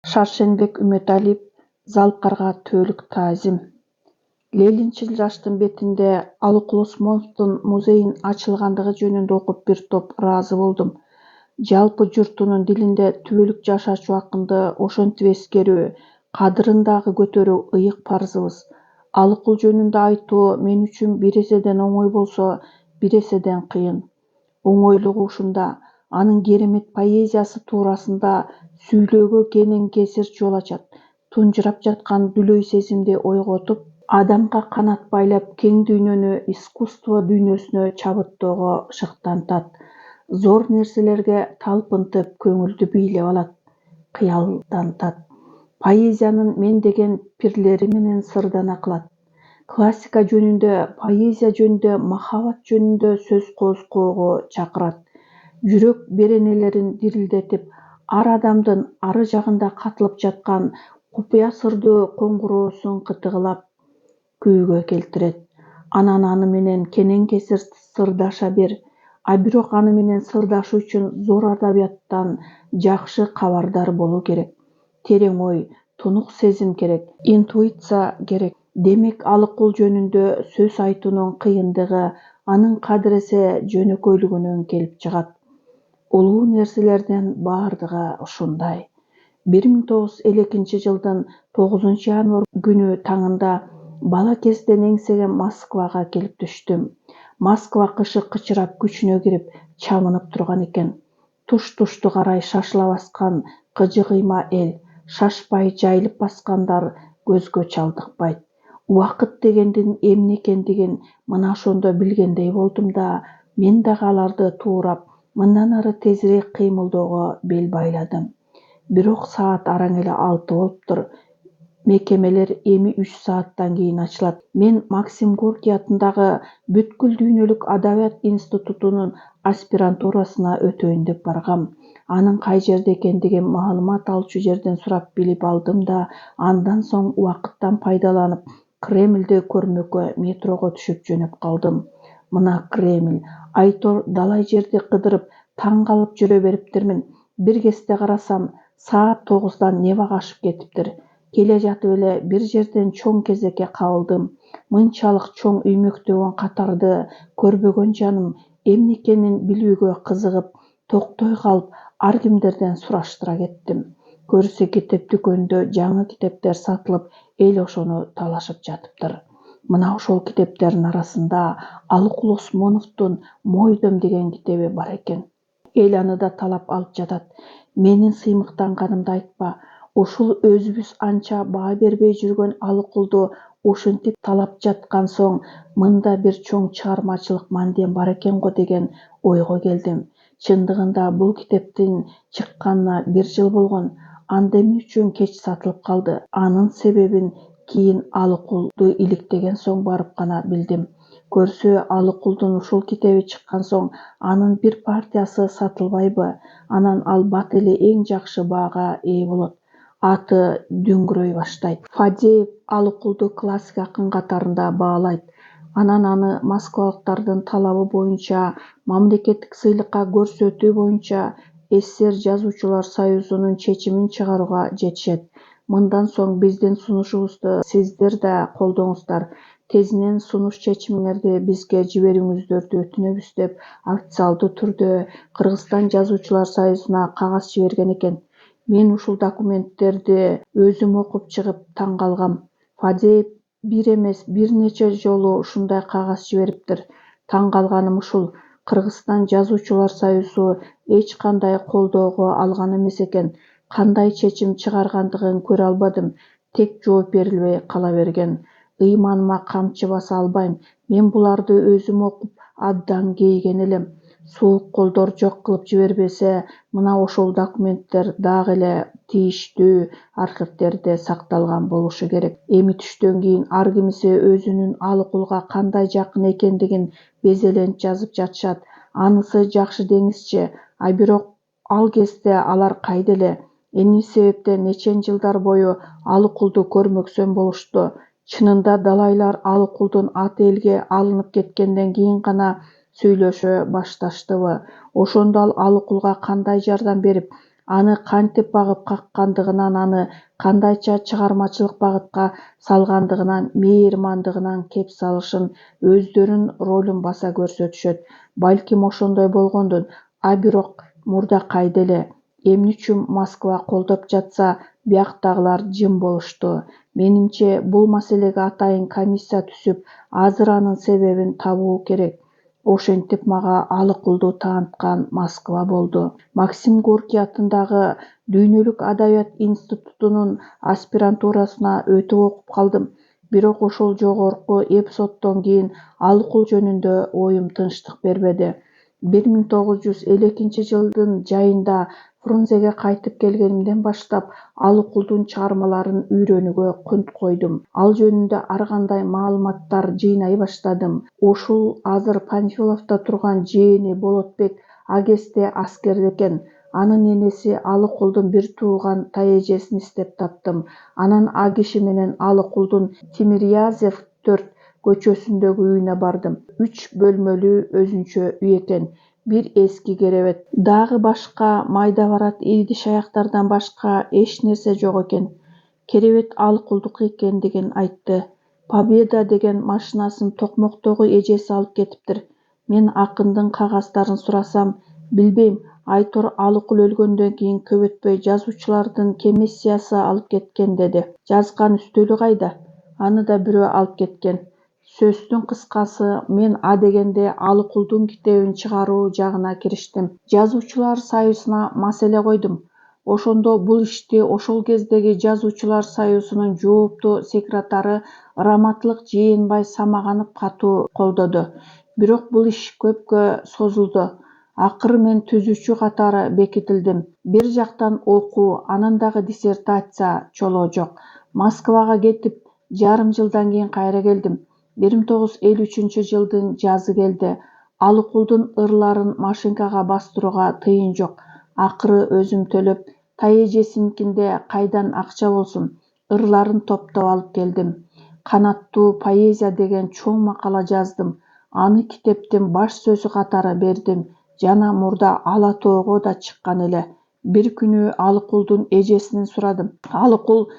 Шаршенбек Үмөталиев Залкарга төөлүк таазим. Ленинчил жаштын бетинде Алыкул Осмоновдун музейин ачылгандыгы жөнүндө окуп бир топ ыраазы болдум. Жалпы журтунун дилинде түбөлүк жашачу акынды ошентип эскерүү, кадырын дагы көтөрүү ыйык парзыбыз. Алыкул жөнүндө айтуу мен үчүн бир эседен оңой болсо, бир эседен кыйын. Оңойлугу ушунда: анын керемет поэзиясы туурасында сүйлөөгө кенен-кесир жол ачат, тунжурап жаткан дүлөй сезимди ойготуп, адамга канат байлап кең дүйнөнү искусство дүйнөсүнө чабыттоого шыктантат. Зор нерселерге талпынтып көңүлдү бийлеп алат, кыялдантат. Поэзиянын мен деген пирлери менен сырдана кылат. Классика жөнүндө, поэзия жөнүндө, махабат жөнүндө сөз козгоого чакырат. Жүрөк беренелерин дирилдетип, ар адамдын ары жагында катылып жаткан купуя сырдуу коңгуроосун кытыгылап күүгө келтирет. Анан аны менен кенен-кесир сырдаша бер. А бирок аны менен сырдашуу үчүн зор адабияттан жакшы кабардар болуу керек. Терең ой, тунук сезим керек, интуиция керек. Демек, Алыкул жөнүндө сөз айтуунун кыйындыгы анын кадыресе жөнөкөйлүгүнөн келип чыгат. Улуу нерселердин баардыгы ушундай. 1952 жылдын 9 январь күнү таңында бала кезден эңсеген Москвага келип түштүм. Москва кышы кычырап күчүнө кирип, чамынып турган экен. Туш-тушту карай шашыла баскан кыжы-кыйма эл, шашпай жайылып баскандар көзгө чалдыкпайт. Убакыт дегендин эмне экендигин мына ошондо билгендей болдум да, мен дагы аларды туурап, мындан ары тезирээк кыймылдоого бел байладым. Бирок саат араң эле 6 болуптур. Мекемелер эми 3 сааттан кийин ачылат. Мен Максим Горький атындагы бүткүл дүйнөлүк адабият институтунун аспирантурасына өтөйүн деп баргам. Анын кай жерде экендигин маалымат алчу жерден сурап билип алдым да, андан соң убакыттан пайдаланып, Кремльди көрмөккө метрого түшүп жөнөп калдым. Мына Кремль. Айтор далай жерди кыдырып, таң калып жүрө бериптирмин. Бир кезде карасам, саат 9-дан неба ашып кетиптир. Келе жатып эле бир жерден чоң кезекке кабылдым. Мынчалык чоң үймөктөгөн катарды көрбөгөн жаным эмне экенин билүүгө кызыгып, токтой калып, ар кимдерден сураштыра кеттим. Көрсө китеп дүкөнүндө жаңы китептер сатылып, эл ошону талашып жатыптыр. Мына ошол китептердин арасында Алыкул Осмоновдун «Мойдом» деген китеби бар экен. Эл аны да талап алып жатат. Менин сыймыктанганымды айтпа. Ушул өзүбүз анча баа бербей жүргөн Алыкулду ушинтип талап жаткан соң, мында бир чоң чыгармачылык мандем бар экен го деген ойго келдим. Чындыгында бул китептин чыкканына 1 жыл болгон. Анда эмне үчүн кеч сатылып калды? Анын себебин кийин Алыкулду иликтеген соң барып гана билдим. Көрсө, Алыкулдун ушул китеби чыккан соң анын бир партиясы сатылбайбы? Анан ал бат эле эң жакшы баага ээ болот. Аты дүңгүрөй баштайт. Фадеев Алыкулду классик акын катарында баалайт. Анан аны москвалыктардын талабы боюнча мамлекеттик сыйлыкка көрсөтүү боюнча СССР Жазуучулар союзунун чечимин чыгарууга жетишет. Мындан соң биздин сунушубузду сиздер да колдоңуздар. Тезинен сунуш чечимиңерди бизге жибериңиздерди өтүнөбүз деп официалдуу түрдө Кыргызстан Жазуучулар союзуна кагаз жиберген экен. Мен ушул документтерди өзүм окуп чыгып таң калгам. Фадеев бир эмес, бир нече жолу ушундай кагаз жибериптир. Таң калганым ушул: Кыргызстан Жазуучулар союзу эч кандай колдоого алган эмес экен. Кандай чечим чыгаргандыгын көрө албадым. Тек жооп берилбей кала берген. Ыйманыма камчы баса албайм. Мен буларды өзүм окуп абдан кейген элем. Суук колдор жок кылып жибербесе, мына ошол документтер дагы эле тийиштүү архивдерде сакталган болушу керек. Эми түштөн кийин ар кимиси өзүнүн Алыкулга кандай жакын экендигин безелент жазып жатышат. Анысы жакшы деңизчи, а бирок ал кезде алар кайда эле? Эмне себептен нечен жылдар бою Алыкулду көрмөксөн болушту? Чынында далайлар Алыкулдун аты элге алынып кеткенден кийин гана сүйлөшө башташтыбы? Ошондо ал Алыкулга кандай жардам берип, аны кантип багып каккандыгынан, аны кандайча чыгармачылык багытка салгандыгынан, мээримандыгынан кеп салышын, өздөрүн ролун баса көрсөтүшөт. Балким ошондой болгондун, а бирок мурда кайда эле? Эмне үчүн Москва колдоп жатса, бияктагылар жым болушту? Менимче, бул маселеге атайын комиссия түзүп, азыр анын себебин табуу керек. Ошентип мага алыкулдуу тааныткан Москва болду. Максим Горький атындагы Дүйнөлүк адабият институтунун аспирантурасына өтүп окуп калдым. Бирок ошол жогорку эпизоддон кийин алыкул жөнүндө оюм тынчтык бербеди. 1952-жылдын жайында Фрунзеге кайтып келгенимден баштап алыкулдун чыгармаларын үйрөнүүгө кунт койдум. Ал жөнүндө ар кандай маалыматтар жыйнай баштадым. Ушул азыр Панфиловдо турган жээни Болотбек Агесте аскерде экен. Анын энеси Алыкулдун бир тууган тайэжесин издеп таптым. Анан а киши менен Алыкулдун Тимирязев 4 көчөсүндөгү үйүнө бардым. 3 бөлмөлүү өзүнчө үй экен. Бир эски керебет. Дагы башка майда барат идиш аяктардан башка эч нерсе жок экен. Керебет Алыкулдуку экендигин айтты. Победа деген машинасын Токмоктогу эжеси алып кетиптир. Мен акындын кагаздарын сурасам, билбейм, Айтор Алыкул өлгөндөн кийин көп өтпөй жазуучулардын комиссиясы алып кеткен деди. Жазган үстөлү кайда? Аны да бирөө алып кеткен. Сөздүн кыскасы, мен а дегенде Алыкулдун китебин чыгаруу жагына кириштим. Жазуучулар союзуна маселе койдум. Ошондо бул ишти ошол кездеги Жазуучулар союзунун жооптуу секретары Раматлык Жээнбай Самаганов катуу колдоду. Бирок бул иш көпкө созулду. Акыры мен түзүүчү катары бекитилдим. Бир жактан окуу, анан дагы диссертация чолоо жок. Москвага кетип, жарым жылдан кийин кайра келдим. 1953-жылдын жазы келди. Алыкулдун ырларын машинкага бастырууга тыйын жок. Акыры өзүм төлөп, тайэжесиникинде кайдан акча болсун, ырларын топтоп алып келдим. Канаттуу поэзия деген чоң макала жаздым. Аны китептин баш сөзү катары бердим. Жана мурда Ала тоого да чыккан эле. Бир күнү Алыкулдун эжесинен сурадым. Алыкул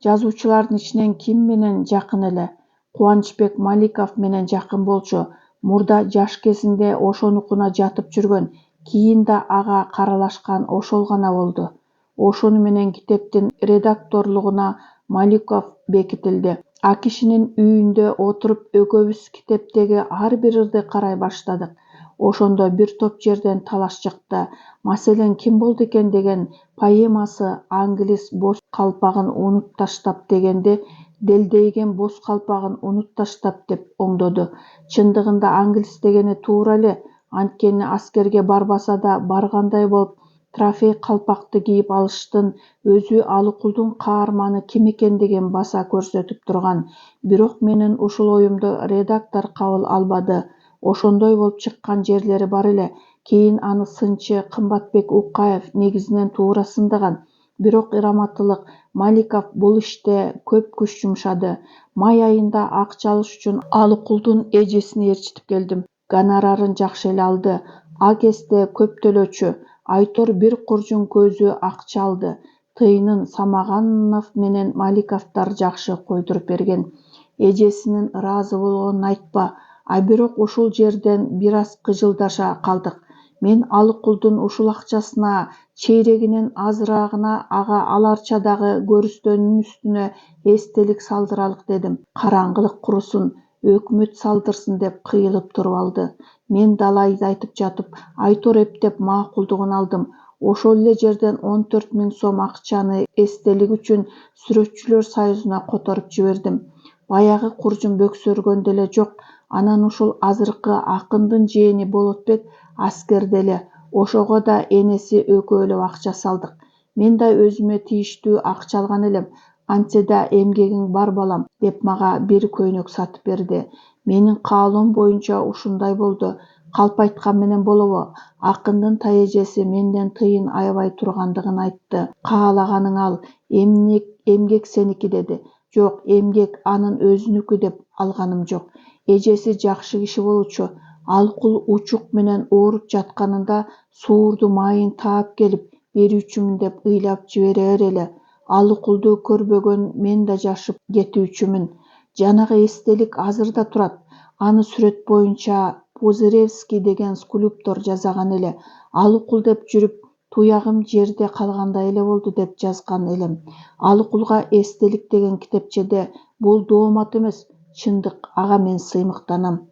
жазуучулардын ичинен ким менен жакын эле? Кубанычбек Маликов менен жакын болчу. Мурда жаш кезинде ошонукуна жатып жүргөн. Кийин да ага каралашкан ошол гана болду. Ошону менен китептин редакторлугуна Маликов бекитилди. А кишинин үйүндө отуруп экөөбүз китептеги ар бир ырды карай баштадык. Ошондо бир топ жерден талаш чыкты. Маселен, ким болду экен деген поэмасы Англис боз калпагын унут таштап дегенде делдейген боз калпагын унут таштап деп оңдоду. Чындыгында Англис дегени туура эле, анткени аскерге барбаса да баргандай болуп трофей калпакты кийип алыштын өзү Алыкулдун каарманы ким экендигин баса көрсөтүп турган. Бирок менин ушул оюмду редактор кабыл албады. Ошондой болуп чыккан жерлери бар эле. Кийин аны сынчы Кымбатбек Укаев негизинен туура сындаган. Бирок Ираматылык Маликов бул иште көп күч жумшады. Май айында акча алыш үчүн Алыкулдун эжесин ээрчитип келдим. Гонорарын жакшы эле алды. А кезде көп төлөчү. Айтор бир куржун көзү акча алды. Тыйынын Самаганов менен Маликовдор жакшы койдуруп берген. Эжесинин ыраазы болгонун айтпа. А бирок ушул жерден бир аз кыжылдаша калдык. Мен Алыкулдун ушул акчасына чейрегинен азыраагына ага аларчадагы көрүстөнүн үстүнө эстелик салдыралык дедим. Караңгылык курусун, өкмөт салдырсын деп кыйылып туруп алды. Мен далайды айтып жатып, Айтор эптеп макулдугун алдым. Ошол эле жерден 14 000 сом акчаны эстелик үчүн Сүрөтчүлөр союзуна которуп жибердим. Баягы куржун бөксөргөн деле жок. Анан ушул азыркы акындын жээни Болотбек аскерде эле. Ошого да энеси экөөлөп акча салдык. Мен да өзүмө тийиштүү акча алган элем. Антсе да эмгегиң бар балам, деп мага бир көйнөк сатып берди. Менин каалоом боюнча ушундай болду. Калп айткан менен болобу? Акындын тайэжеси менден тыйын аябай тургандыгын айтты. Каалаганың ал, эмгек сеники деди. Жок, эмгек анын өзүнүкү деп алганым жок. Эжеси жакшы киши болчу. Алыкул учук менен ооруп жатканында суурду майын таап келип, берүүчүмүн деп ыйлап жиберер эле. Алыкулду көрбөгөн мен да жашып кетүүчүмүн. Жанагы эстелик азыр да турат. Аны сүрөт боюнча Пузыревский деген скульптор жасаган эле. Алыкул деп жүрүп, туягым жерде калгандай эле болду деп жазган элем. Алыкулга эстелик деген китепчеде бул доомат эмес, чындык, ага мен сыймыктанам.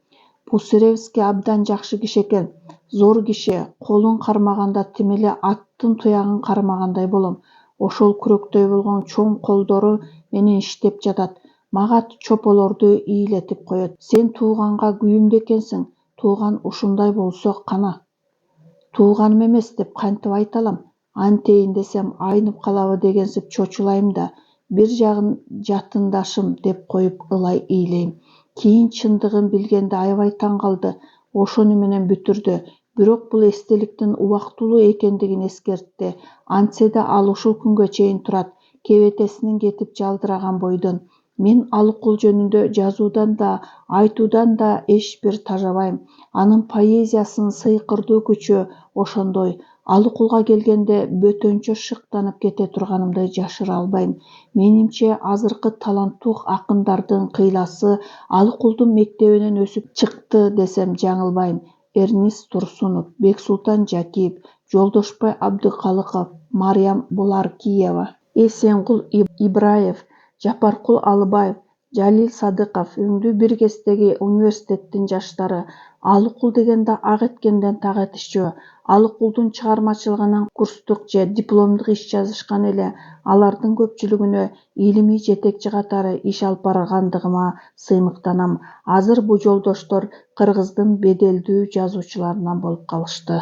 Пусыревский абдан жакшы киши экен. Зор киши, колун кармаганда тим эле аттын туягын кармагандай болом. Ошол күрөктөй болгон чоң колдору менен иштеп жатат. Мага чополорду ийилетип коет. Сен тууганга күйүмдүү экенсиң. Тууган ушундай болсо кана. Тууганым эмес деп кантип айта алам? Антейин десем айнып калабы дегенсип чочулайм да, бир жагын жатындашым деп коюп ылай ыйлейм. Кийин чындыгын билгенде аябай таң калды. Ошону менен бүтүрдү. Бирок бул эстеликтин убактылуу экендигин эскертти. Антсе да ал ушул күнгө чейин турат. Кебетесинин кетип жалдыраган бойдон. Мен Алыкул жөнүндө жазуудан да, айтуудан да эч бир тажабайм. Анын поэзиясынын сыйкырдуу күчү ошондой. Алыкулга келгенде бөтөнчө шыктанып кете турганымды жашыра албайм. Менимче азыркы таланттуу акындардын кыйласы Алыкулдун мектебинен өсүп чыкты десем жаңылбайм. Эрнист Турсунов, Бексултан Жакиев, Жолдошбай Абдыкалыков, Мариям Буларкиева, Эсенкул Ибраев, Жапаркул Алыбаев, Жалил Садыков, Өңдүү Биргестеги университеттин жаштары. Алыкул дегенде ак эткенден так этишчү. Алыкулдун чыгармачылыгынан курстук же дипломдук иш жазышкан эле. Алардын көпчүлүгүнө илимий жетекчи катары иш алып баргандыгыма сыймыктанам. Азыр бу жолдоштор Кыргыздын беделдүү жазуучуларынан болуп калышты.